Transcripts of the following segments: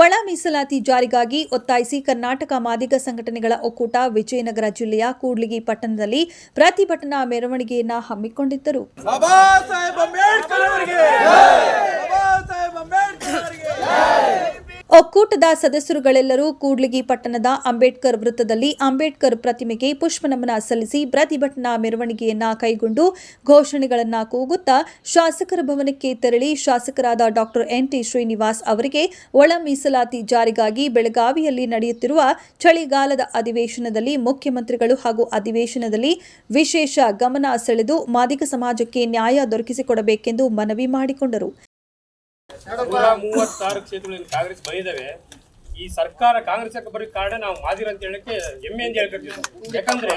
ಒಳ ಮೀಸಲಾತಿ ಜಾರಿಗಾಗಿ ಒತ್ತಾಯಿಸಿ ಕರ್ನಾಟಕ ಮಾದಿಗ ಸಂಘಟನೆಗಳ ಒಕ್ಕೂಟ ವಿಜಯನಗರ ಜಿಲ್ಲೆಯ ಕೂಡ್ಲಿಗಿ ಪಟ್ಟಣದಲ್ಲಿ ಪ್ರತಿಭಟನಾ ಮೆರವಣಿಗೆಯನ್ನು ಹಮ್ಮಿಕೊಂಡಿದ್ದರು. ಒಕ್ಕೂಟದ ಸದಸ್ಯರುಗಳೆಲ್ಲರೂ ಕೂಡ್ಲಿಗಿ ಪಟ್ಟಣದ ಅಂಬೇಡ್ಕರ್ ವೃತ್ತದಲ್ಲಿ ಅಂಬೇಡ್ಕರ್ ಪ್ರತಿಮೆಗೆ ಪುಷ್ಪನಮನ ಸಲ್ಲಿಸಿ ಪ್ರತಿಭಟನಾ ಮೆರವಣಿಗೆಯನ್ನ ಕೈಗೊಂಡು ಘೋಷಣೆಗಳನ್ನು ಕೂಗುತ್ತಾ ಶಾಸಕರ ಭವನಕ್ಕೆ ತೆರಳಿ ಶಾಸಕರಾದ ಡಾಕ್ಟರ್ ಎನ್.ಟಿ. ಶ್ರೀನಿವಾಸ್ ಅವರಿಗೆ ಒಳ ಮೀಸಲಾತಿ ಜಾರಿಗಾಗಿ ಬೆಳಗಾವಿಯಲ್ಲಿ ನಡೆಯುತ್ತಿರುವ ಚಳಿಗಾಲದ ಅಧಿವೇಶನದಲ್ಲಿ ಮುಖ್ಯಮಂತ್ರಿಗಳು ಹಾಗೂ ಅಧಿವೇಶನದಲ್ಲಿ ವಿಶೇಷ ಗಮನ ಸೆಳೆದು ಮಾದಿಗ ಸಮಾಜಕ್ಕೆ ನ್ಯಾಯ ದೊರಕಿಸಿಕೊಡಬೇಕೆಂದು ಮನವಿ ಮಾಡಿಕೊಂಡರು. 136 ಕ್ಷೇತ್ರಗಳಲ್ಲಿ ಕಾಂಗ್ರೆಸ್ ಬಂದಿದ್ದಾವೆ. ಈ ಸರ್ಕಾರ ಕಾಂಗ್ರೆಸ್ ಬರೀ ಕಾರಣ ನಾವು ಮಾದಿರ ಅಂತ ಹೇಳಕ್ಕೆ ಹೆಮ್ಮೆಯಿಂದ ಹೇಳ್ಕೊತೀವಿ. ಯಾಕಂದ್ರೆ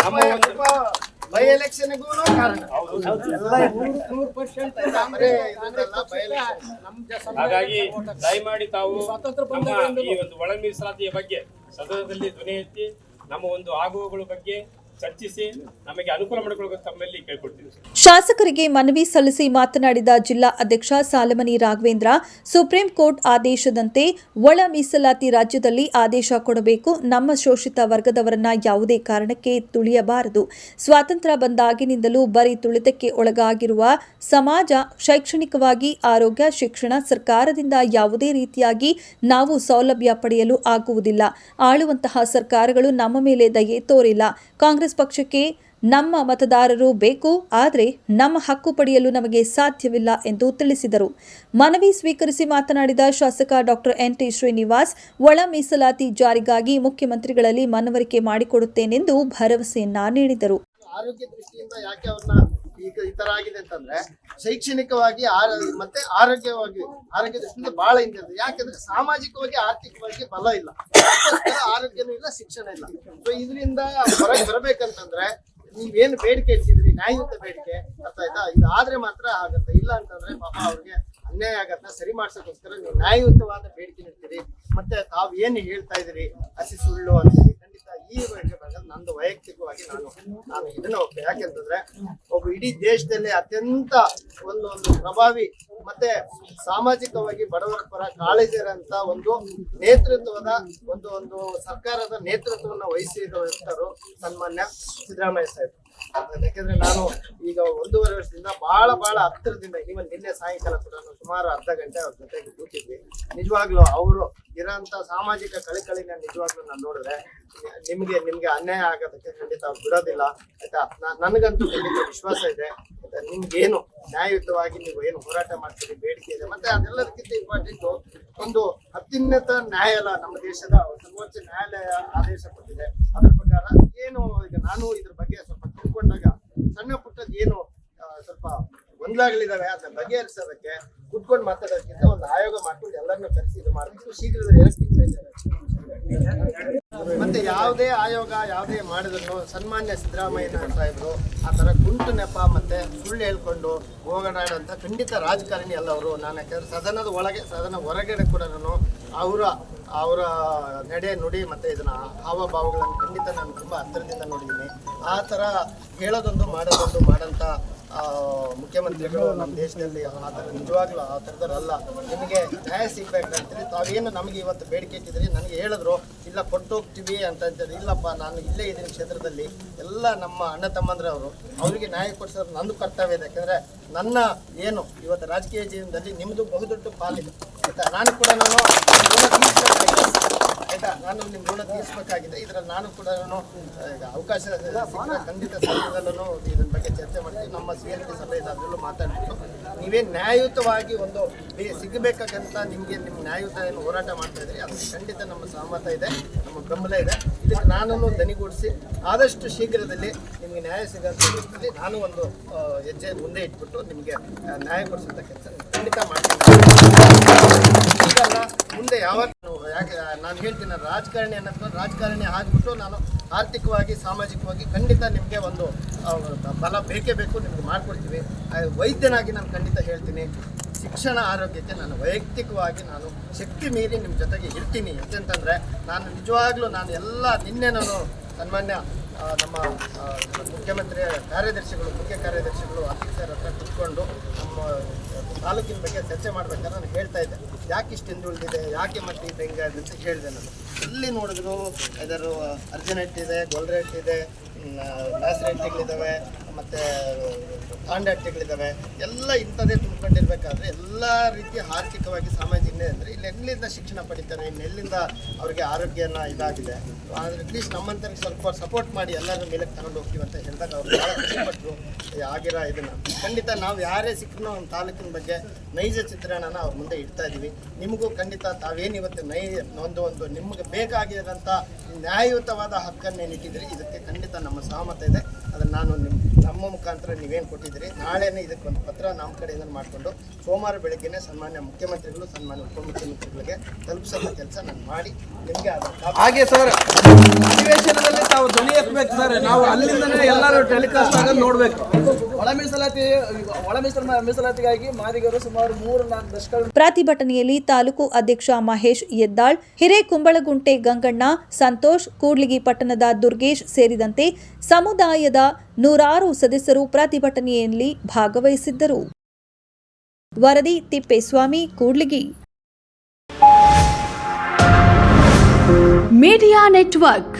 ನಮ್ಮ ಒಂದು ಬೈ ಎಲೆಕ್ಷನ್ಗೂ ಕಾರಣ ಹಾಗಾಗಿ ದಯಮಾಡಿ ತಾವು ನಮ್ಮ ಈ ಒಂದು ಒಳ ಮೀಸಲಾತಿಯ ಬಗ್ಗೆ ಸದನದಲ್ಲಿ ಧ್ವನಿ ಎತ್ತಿ ನಮ್ಮ ಒಂದು ಆಗುವಗಳ ಬಗ್ಗೆ ಚರ್ಚಿಸಿ ನಮಗೆ ಅನುಕೂಲ ಮಾಡಿಕೊಳ್ಳಲು ತಮ್ಮಲ್ಲಿ ಕೇಳಿಕೊಳ್ತೀನಿ. ಶಾಸಕರಿಗೆ ಮನವಿ ಸಲ್ಲಿಸಿ ಮಾತನಾಡಿದ ಜಿಲ್ಲಾ ಅಧ್ಯಕ್ಷ ಸಾಲಮನಿ ರಾಘವೇಂದ್ರ, ಸುಪ್ರೀಂ ಕೋರ್ಟ್ ಆದೇಶದಂತೆ ಒಳ ಮೀಸಲಾತಿ ರಾಜ್ಯದಲ್ಲಿ ಆದೇಶ ಕೊಡಬೇಕು. ನಮ್ಮ ಶೋಷಿತ ವರ್ಗದವರನ್ನ ಯಾವುದೇ ಕಾರಣಕ್ಕೆ ತುಳಿಯಬಾರದು. ಸ್ವಾತಂತ್ರ್ಯ ಬಂದಾಗಿನಿಂದಲೂ ಬರೀ ತುಳಿತಕ್ಕೆ ಒಳಗಾಗಿರುವ ಸಮಾಜ ಶೈಕ್ಷಣಿಕವಾಗಿ, ಆರೋಗ್ಯ, ಶಿಕ್ಷಣ ಸರ್ಕಾರದಿಂದ ಯಾವುದೇ ರೀತಿಯಾಗಿ ನಾವು ಸೌಲಭ್ಯ ಪಡೆಯಲು ಆಗುವುದಿಲ್ಲ. ಆಳುವಂತಹ ಸರ್ಕಾರಗಳು ನಮ್ಮ ಮೇಲೆ ದಯೆ ತೋರಿಲ್ಲ. ಕಾಂಗ್ರೆಸ್ ಪಕ್ಷಕ್ಕೆ ನಮ್ಮ ಮತದಾರರು ಬೇಕು, ಆದರೆ ನಮ್ಮ ಹಕ್ಕು ಪಡೆಯಲು ನಮಗೆ ಸಾಧ್ಯವಿಲ್ಲ ಎಂದು ತಿಳಿಸಿದರು. ಮನವಿ ಸ್ವೀಕರಿಸಿ ಮಾತನಾಡಿದ ಶಾಸಕ ಡಾಕ್ಟರ್ ಎನ್.ಟಿ. ಶ್ರೀನಿವಾಸ್, ಒಳ ಮೀಸಲಾತಿ ಜಾರಿಗಾಗಿ ಮುಖ್ಯಮಂತ್ರಿಗಳಲ್ಲಿ ಮನವರಿಕೆ ಮಾಡಿಕೊಡುತ್ತೇನೆಂದು ಭರವಸೆಯನ್ನ ನೀಡಿದರು. ಆರೋಗ್ಯ ದೃಷ್ಟಿಯಿಂದ ಯಾಕೆ ಅವ್ರನ್ನ ಈಗ ಈ ತರ ಆಗಿದೆ ಅಂತಂದ್ರೆ ಶೈಕ್ಷಣಿಕವಾಗಿ ಮತ್ತೆ ಆರೋಗ್ಯ ದೃಷ್ಟಿಯಿಂದ ಬಹಳ ಹಿಂದೆ. ಯಾಕಂದ್ರೆ ಸಾಮಾಜಿಕವಾಗಿ ಆರ್ಥಿಕವಾಗಿ ಬಲ ಇಲ್ಲ, ಆರೋಗ್ಯನೂ ಇಲ್ಲ, ಶಿಕ್ಷಣ ಇಲ್ಲ. ಸೊ ಇದರಿಂದ ಹೊರಗೆ ಬರಬೇಕಂತಂದ್ರೆ ನೀವೇನು ಬೇಡಿಕೆ ಇಟ್ಟಿದ್ರಿ, ನ್ಯಾಯಯುತ ಬೇಡಿಕೆ, ಅರ್ಥ ಆಯ್ತಾ, ಇದಾದ್ರೆ ಮಾತ್ರ ಆಗತ್ತೆ. ಇಲ್ಲ ಅಂತಂದ್ರೆ ಪಾಪ ಅವ್ರಿಗೆ ಅನ್ಯಾಯ ಆಗತ್ತ. ಸರಿ ಮಾಡ್ಸೋಕ್ಕೋಸ್ಕರ ನೀವು ನ್ಯಾಯಯುತವಾದ ಬೇಡಿಕೆ ಇಡ್ತೀರಿ. ಮತ್ತೆ ತಾವ್ ಏನು ಹೇಳ್ತಾ ಇದೀರಿ ಹಸಿ ಸುಳ್ಳು ಅಂತೀರಿ. ಖಂಡಿತ ಈ ಬೇಡಿಕೆ ನಂದು ವೈಯಕ್ತಿಕವಾಗಿ ನಾನು ಇದನ್ನ ಹೋಗ್ತೇನೆ. ಯಾಕೆಂತಂದ್ರೆ ಒಬ್ಬ ಇಡೀ ದೇಶದಲ್ಲಿ ಅತ್ಯಂತ ಒಂದು ಪ್ರಭಾವಿ ಮತ್ತೆ ಸಾಮಾಜಿಕವಾಗಿ ಬಡವರ ಪರ ಕಾಳಜಿ ಇರೋಂತ ಒಂದು ನೇತೃತ್ವದ ಒಂದು ಸರ್ಕಾರದ ನೇತೃತ್ವವನ್ನು ವಹಿಸಿದವರು ಸನ್ಮಾನ್ಯ ಸಿದ್ದರಾಮಯ್ಯ ಸಾಹೇಬ್. ಯಾಕಂದ್ರೆ ನಾನು ಈಗ 1.5 ವರ್ಷದಿಂದ ಬಹಳ ಹತ್ತಿರದಿಂದ ಇವನ್ ನಿನ್ನೆ ಸಾಯಂಕಾಲ ಕೂಡ ಸುಮಾರು ಅರ್ಧ ಗಂಟೆ ಅವ್ರ ಜೊತೆಗೆ ಕೂತಿದ್ವಿ. ನಿಜವಾಗ್ಲೂ ಅವರು ಇರೋಂತ ಸಾಮಾಜಿಕ ಕಳಿಕಳಿನ ನಿಜವಾಗ್ಲೂ ನಾನು ನೋಡಿದ್ರೆ ನಿಮ್ಗೆ ಅನ್ಯಾಯ ಆಗೋದಕ್ಕೆ ಖಂಡಿತ ಅವ್ರು ಬಿಡೋದಿಲ್ಲ, ಆಯ್ತಾ. ನನಗಂತೂ ಖಂಡಿತ ವಿಶ್ವಾಸ ಇದೆ. ನಿಮ್ಗೇನು ನ್ಯಾಯಯುತವಾಗಿ ನೀವು ಏನು ಹೋರಾಟ ಮಾಡ್ತೀರಿ, ಬೇಡಿಕೆ ಇದೆ. ಮತ್ತೆ ಅದೆಲ್ಲದಕ್ಕಿಂತ ಇಂಪಾರ್ಟೆಂಟ್ ಒಂದು ಅತ್ಯುನ್ನತ ನ್ಯಾಯಾಲಯ, ನಮ್ಮ ದೇಶದ ಸರ್ವೋಚ್ಚ ನ್ಯಾಯಾಲಯ ಆದೇಶ ಕೊಟ್ಟಿದೆ. ಅದ್ರ ಪ್ರಕಾರ ಏನು ಈಗ ನಾನು ಇದ್ರ ಬಗ್ಗೆ ಸ್ವಲ್ಪ ತಿಳ್ಕೊಂಡಾಗ ಸಣ್ಣ ಪುಟ್ಟದ್ ಏನು ಸ್ವಲ್ಪ ಗೊಂದಲಗಳಿದಾವೆ ಅದನ್ನ ಬಗೆಹರಿಸೋದಕ್ಕೆ ಕುತ್ಕೊಂಡು ಮಾತಾಡೋದಕ್ಕಿಂತ ಒಂದು ಆಯೋಗ ಮಾಡ್ಕೊಂಡು ಎಲ್ಲರನ್ನೂ ಕರೆಸಿ ಇದು ಮಾಡಬೇಕು. ಶೀಘ್ರದಲ್ಲಿ ಮತ್ತೆ ಯಾವುದೇ ಆಯೋಗ ಯಾವುದೇ ಮಾಡಿದ್ರು ಸನ್ಮಾನ್ಯ ಸಿದ್ದರಾಮಯ್ಯ ಸಾಹೇಬರು ಆ ತರ ಗುಂಟು ನೆಪ ಮತ್ತೆ ಸುಳ್ಳು ಹೇಳ್ಕೊಂಡು ಹೋಗಡಾಡಂತ ಖಂಡಿತ ರಾಜಕಾರಣಿ ಅಲ್ಲ ಅವರು. ನಾನು ಯಾಕಂದ್ರೆ ಸದನದ ಒಳಗೆ ಸದನ ಹೊರಗಡೆ ಕೂಡ ನಾನು ಅವರ ನಡೆ ನುಡಿ ಮತ್ತೆ ಇದನ್ನ ಹಾವಭಾವಗಳನ್ನು ಖಂಡಿತ ನಾನು ತುಂಬಾ ಹತ್ತಿರದಿಂದ ನೋಡಿದ್ದೀನಿ. ಆ ತರ ಹೇಳೋದೊಂದು ಮಾಡೋಂಥ ಮುಖ್ಯಮಂತ್ರಿಗಳು ನಮ್ಮ ದೇಶದಲ್ಲಿ ಆ ಥರ ನಿಜವಾಗ್ಲೂ ಆ ಥರದರಲ್ಲ. ನಿಮಗೆ ನ್ಯಾಯ ಸಿಗ್ಬೇಕಂತೇಳಿ ತಾವೇನು ನಮಗೆ ಇವತ್ತು ಬೇಡಿಕೆ ಇಟ್ಟಿದ್ರಿ, ನನಗೆ ಹೇಳಿದ್ರು ಇಲ್ಲ ಕೊಟ್ಟು ಹೋಗ್ತೀವಿ ಅಂತ ಅಂತೇಳಿ. ಇಲ್ಲಪ್ಪ, ನಾನು ಇಲ್ಲೇ ಇದ್ದೀನಿ ಕ್ಷೇತ್ರದಲ್ಲಿ, ಎಲ್ಲ ನಮ್ಮ ಅಣ್ಣ ತಮ್ಮಂದ್ರವರು, ಅವರಿಗೆ ನ್ಯಾಯ ಕೊಡಿಸೋದು ನಂದು ಕರ್ತವ್ಯ ಇದೆ. ಯಾಕಂದರೆ ನನ್ನ ಏನು ಇವತ್ತು ರಾಜಕೀಯ ಜೀವನದಲ್ಲಿ ನಿಮ್ಮದು ಬಹುದೊಡ್ಡ ಪಾಲಿದೆ, ಆಯಿತಾ. ನಾನು ಕೂಡ ನಾನು ನಿಮ್ಮ ಋಣ ತೀರಿಸಬೇಕಾಗಿದೆ. ಇದರಲ್ಲಿ ನಾನು ಕೂಡ ಅವಕಾಶ ಸಿಕ್ಕರೆ ಖಂಡಿತ ಸದನದಲ್ಲೂ ಇದ್ರ ಬಗ್ಗೆ ಚರ್ಚೆ ಮಾಡ್ತೀವಿ. ನಮ್ಮ CLT ಸಭೆ ಇದೆ, ಅದರಲ್ಲೂ ಮಾತಾಡ್ಬಿಟ್ಟು ನೀವೇನು ನ್ಯಾಯಯುತವಾಗಿ ಒಂದು ಸಿಗಬೇಕಂತ ನಿಮಗೆ ನಿಮ್ಮ ನ್ಯಾಯಯುತ ಏನು ಹೋರಾಟ ಮಾಡ್ತಾ ಇದ್ರಿ, ಅದಕ್ಕೆ ಖಂಡಿತ ನಮ್ಮ ಸಹಮತ ಇದೆ, ನಮ್ಮ ಬೆಂಬಲ ಇದೆ. ಇದಕ್ಕೆ ನಾನು ದನಿಗೂಡಿಸಿ ಆದಷ್ಟು ಶೀಘ್ರದಲ್ಲಿ ನಿಮಗೆ ನ್ಯಾಯ ಸಿಗೋದ್ರಲ್ಲಿ ನಾನು ಒಂದು ಹೆಜ್ಜೆ ಮುಂದೆ ಇಟ್ಬಿಟ್ಟು ನಿಮಗೆ ನ್ಯಾಯ ಕೊಡಿಸೋಂಥ ಕೆಲಸ ಖಂಡಿತ ಮಾಡ್ತೀನಿ. ಇದಲ್ಲ ಮುಂದೆ ಯಾವತ್ತು ಯಾಕೆ ನಾನು ಹೇಳ್ತೀನಿ, ರಾಜಕಾರಣಿ ರಾಜಕಾರಣಿ ಆಗಿಬಿಟ್ಟು ನಾನು ಆರ್ಥಿಕವಾಗಿ ಸಾಮಾಜಿಕವಾಗಿ ಖಂಡಿತ ನಿಮಗೆ ಒಂದು ಬಲ ಬೇಕೇ ಬೇಕು, ನಿಮ್ಗೆ ಮಾಡಿಕೊಡ್ತೀವಿ. ವೈದ್ಯನಾಗಿ ನಾನು ಖಂಡಿತ ಹೇಳ್ತೀನಿ, ಶಿಕ್ಷಣ ಆರೋಗ್ಯಕ್ಕೆ ನಾನು ವೈಯಕ್ತಿಕವಾಗಿ ನಾನು ಶಕ್ತಿ ಮೀರಿ ನಿಮ್ಮ ಜೊತೆಗೆ ಇರ್ತೀನಿ. ಯಾಕೆಂತಂದರೆ ನಾನು ನಿಜವಾಗ್ಲೂ ನಿನ್ನೆ ನಾನು ಸನ್ಮಾನ್ಯ ನಮ್ಮ ಮುಖ್ಯಮಂತ್ರಿ ಮುಖ್ಯ ಕಾರ್ಯದರ್ಶಿಗಳು ಅಧ್ಯಕ್ಷರ ಹತ್ರ ಕುತ್ಕೊಂಡು ನಮ್ಮ ತಾಲೂಕಿನ ಬಗ್ಗೆ ಚರ್ಚೆ ಮಾಡ್ಬೇಕಾದ್ರೆ ನಾನು ಹೇಳ್ತಾ ಇದ್ದೆ, ಯಾಕೆ ಇಷ್ಟು ಹಿಂದುಳಿದಿದೆ, ಯಾಕೆ ಮತ್ತೆ ಇದು ಹೆಂಗೆ ಅಂತ ಹೇಳಿದೆ ನಾನು. ಎಲ್ಲಿ ನೋಡಿದ್ರು ಇದರ ಅರ್ಜೆನೆಟ್ ಇದೆ, ಗೊಲ್ರೆಟ್ ಇದೆ, ಮ್ಯಾಸ್ರೆಟ್ಟಿಗಳಿದ್ದಾವೆ, ಮತ್ತು ಕಾಂಡಾಟಿಗಳಿದ್ದಾವೆ. ಎಲ್ಲ ಇಂಥದ್ದೇ ತುಂಬಿಕೊಂಡಿರ್ಬೇಕಾದ್ರೆ ಎಲ್ಲ ರೀತಿಯ ಆರ್ಥಿಕವಾಗಿ ಸಾಮಾಜಿಕ ಅಂದರೆ ಇಲ್ಲಿ ಎಲ್ಲಿಂದ ಶಿಕ್ಷಣ ಪಡಿತಾರೆ, ಇನ್ನೆಲ್ಲಿಂದ ಅವ್ರಿಗೆ ಆರೋಗ್ಯನ ಇದಾಗಿದೆ. ಆದರೆ ಅಟ್ಲೀಸ್ಟ್ ನಮ್ಮಂಥವ್ರಿಗೆ ಸ್ವಲ್ಪ ಸಪೋರ್ಟ್ ಮಾಡಿ ಎಲ್ಲರ ಮೇಲೆ ತಗೊಂಡು ಹೋಗ್ತೀವಿ ಅಂತ ಹೇಳಿದಾಗ ಅವ್ರು ಭಾಳ ಖುಷಿಪಟ್ಟರು. ಆಗಿರೋ ಇದನ್ನು ಖಂಡಿತ ನಾವು ಯಾರೇ ಸಿಕ್ಕರೂ ನಮ್ಮ ತಾಲೂಕಿನ ಬಗ್ಗೆ ನೈಜ ಚಿತ್ರಣನ ಅವ್ರ ಮುಂದೆ ಇಡ್ತಾ ಇದ್ದೀವಿ. ನಿಮಗೂ ಖಂಡಿತ ತಾವೇನು ಇವತ್ತು ಒಂದು ನಿಮಗೆ ಬೇಕಾಗಿರೋಂಥ ನ್ಯಾಯಯುತವಾದ ಹಕ್ಕನ್ನೇನು ಇಟ್ಟಿದ್ದೀರಿ, ಇದಕ್ಕೆ ಖಂಡಿತ ನಮ್ಮ ಸಹಮತ ಇದೆ. ಅದನ್ನು ನಾನು ನಮ್ಮ ಮುಖಾಂತರ ನೀವೇನು ಕೊಟ್ಟಿದ್ದೀರಿ, ನಾಳೆನೇ ಇದಕ್ಕೊಂದು ಪತ್ರ ನಮ್ಮ ಕಡೆಯಿಂದ ಮಾಡಿಕೊಂಡು ಸೋಮವಾರ ಬೆಳಗ್ಗೆನೇ ಸನ್ಮಾನ್ಯ ಮುಖ್ಯಮಂತ್ರಿಗಳು, ಸನ್ಮಾನ್ಯ ಉಪಮುಖ್ಯಮಂತ್ರಿಗಳಿಗೆ ತಲುಪಿಸೋ ಕೆಲಸ ನಾನು ಮಾಡಿ ನಿಮಗೆ ಹಾಗೆ ಸರ್ ಅಧಿವೇಶನದಲ್ಲಿ ತಾವು ಧ್ವನಿ ಎತ್ತಬೇಕು ಸರ್. ನಾವು ಅಲ್ಲಿಂದನೇ ಎಲ್ಲರೂ ಟೆಲಿಕಾಸ್ಟ್ ಆಗೋದು ನೋಡಬೇಕು. ಒಳ ಮೀಸಲಾತಿಗಾಗಿ ಮಾದಿಗರು ಸುಮಾರು 3-4 ದಶಕಗಳ ಪ್ರತಿಭಟನೆಯಲ್ಲಿ ತಾಲೂಕು ಅಧ್ಯಕ್ಷ ಮಹೇಶ್ ಯದ್ದಾಳ್, ಹಿರೇಕುಂಬಳಗುಂಟೆ ಗಂಗಣ್ಣ, ಸಂತೋಷ್, ಕೂಡ್ಲಿಗಿ ಪಟ್ಟಣದ ದುರ್ಗೇಶ್ ಸೇರಿದಂತೆ ಸಮುದಾಯದ 106 ಸದಸ್ಯರು ಪ್ರತಿಭಟನೆಯಲ್ಲಿ ಭಾಗವಹಿಸಿದ್ದರು. ವರದಿ ತಿಪ್ಪೇಸ್ವಾಮಿ, ಕೂಡ್ಲಿಗಿ. Media network.